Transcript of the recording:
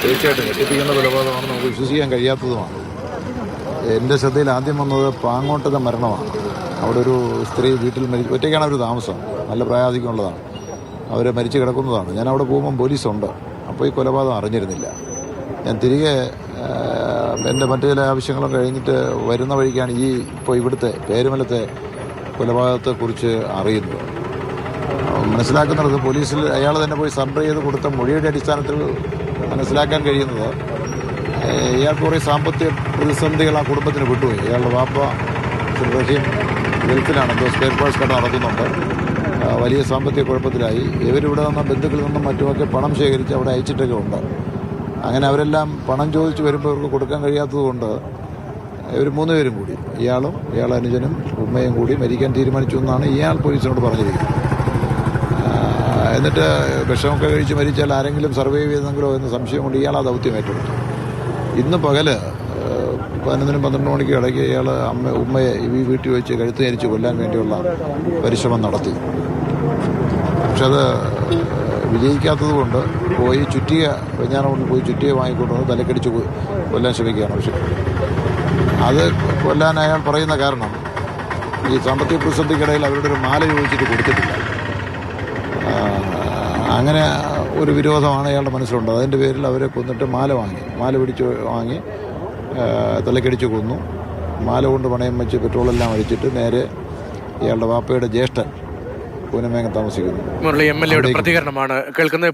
തീർച്ചയായിട്ടും ഞെട്ടിപ്പിക്കുന്ന കൊലപാതകമാണ്, നമുക്ക് വിശ്വസിക്കാൻ കഴിയാത്തതുമാണ്. എൻ്റെ ശ്രദ്ധയിൽ ആദ്യം വന്നത് പാങ്ങോട്ടത്തെ മരണമാണ്. അവിടെ ഒരു സ്ത്രീ വീട്ടിൽ ഒറ്റയ്ക്കാണ് അവർ താമസം, നല്ല പ്രായാധിക്യമുള്ളതാണ്. അവർ മരിച്ചു കിടക്കുന്നതാണ്. ഞാൻ അവിടെ പോകുമ്പം പോലീസുണ്ട്. അപ്പോൾ ഈ കൊലപാതകം അറിഞ്ഞിരുന്നില്ല. ഞാൻ തിരികെ എൻ്റെ മറ്റു ചില ആവശ്യങ്ങളും കഴിഞ്ഞിട്ട് വരുന്ന വഴിക്കാണ് ഇപ്പോൾ ഇവിടുത്തെ പേരുമലത്തെ കൊലപാതകത്തെക്കുറിച്ച് അറിയുന്നത്. മനസ്സിലാക്കുന്നത് പോലീസിൽ അയാൾ തന്നെ പോയി സറണ്ടർ ചെയ്ത് കൊടുത്ത മൊഴിയുടെ അടിസ്ഥാനത്തിൽ മനസ്സിലാക്കാൻ കഴിയുന്നത് ഇയാൾക്ക് കുറേ സാമ്പത്തിക പ്രതിസന്ധികൾ ആ കുടുംബത്തിന് വിട്ടുപോയി. ഇയാളുടെ വാപ്പ റഹീം ഗൾഫിലാണ്, എന്തോ സ്പെയർ പാർട്സ് കട നടത്തുന്നുണ്ട്. വലിയ സാമ്പത്തിക കുഴപ്പത്തിലായി. ഇവരിവിടെ നിന്നും ബന്ധുക്കളിൽ നിന്നും മറ്റുമൊക്കെ പണം ശേഖരിച്ച് അവിടെ അയച്ചിട്ടൊക്കെ ഉണ്ട്. അങ്ങനെ അവരെല്ലാം പണം ചോദിച്ച് വരുമ്പോൾ അവർക്ക് കൊടുക്കാൻ കഴിയാത്തത് കൊണ്ട് ഇവർ 3 പേരും കൂടി, ഇയാളും ഇയാളുടെ അനുജനും ഉമ്മയും കൂടി മരിക്കാൻ തീരുമാനിച്ചു എന്നാണ് ഇയാൾ പോലീസിനോട് പറഞ്ഞിരിക്കുന്നത്. എന്നിട്ട് വിഷമൊക്കെ കഴിച്ച് മരിച്ചാൽ ആരെങ്കിലും സർവൈവ് ചെയ്തെങ്കിലോ എന്ന് സംശയം കൊണ്ട് ഇയാൾ ആ ദൗത്യം ഏറ്റെടുത്തു. ഇന്ന് പകല് 11-12 മണിക്ക് ഇടയ്ക്ക് ഇയാൾ ഉമ്മയെ ഈ വീട്ടിൽ വെച്ച് കഴുത്ത് ധരിച്ച് കൊല്ലാൻ വേണ്ടിയുള്ള പരിശ്രമം നടത്തി. പക്ഷെ അത് വിജയിക്കാത്തത് കൊണ്ട് പോയി ചുറ്റിക, വെഞ്ഞാറമൂട്ടിൽ പോയി ചുറ്റിക വാങ്ങിക്കൊണ്ടുവന്ന് തലക്കടിച്ച് കൊല്ലാൻ ശ്രമിക്കുകയാണ്. പക്ഷെ അത് കൊല്ലാൻ അയാൾ പറയുന്ന കാരണം ഈ സാമ്പത്തിക പ്രതിസന്ധിക്കിടയിൽ അവരുടെ ഒരു മാല ചോദിച്ചിട്ട് കൊടുത്തിട്ടില്ല. അങ്ങനെ ഒരു വിരോധമാണ് അയാളുടെ മനസ്സിലുണ്ട്. അതിൻ്റെ പേരിൽ അവരെ കൊന്നിട്ട് മാല പിടിച്ച് വാങ്ങി തലക്കടിച്ച് കൊന്നു. മാല കൊണ്ട് പണയം വെച്ച് പെട്രോളെല്ലാം അടിച്ചിട്ട് നേരെ ഇയാളുടെ വാപ്പയുടെ ജ്യേഷ്ഠൻ പൂനമേങ്ങ താമസിക്കുന്നു. മുരളി MLA യുടെ പ്രതികരണമാണ് കേൾക്കുന്നത്.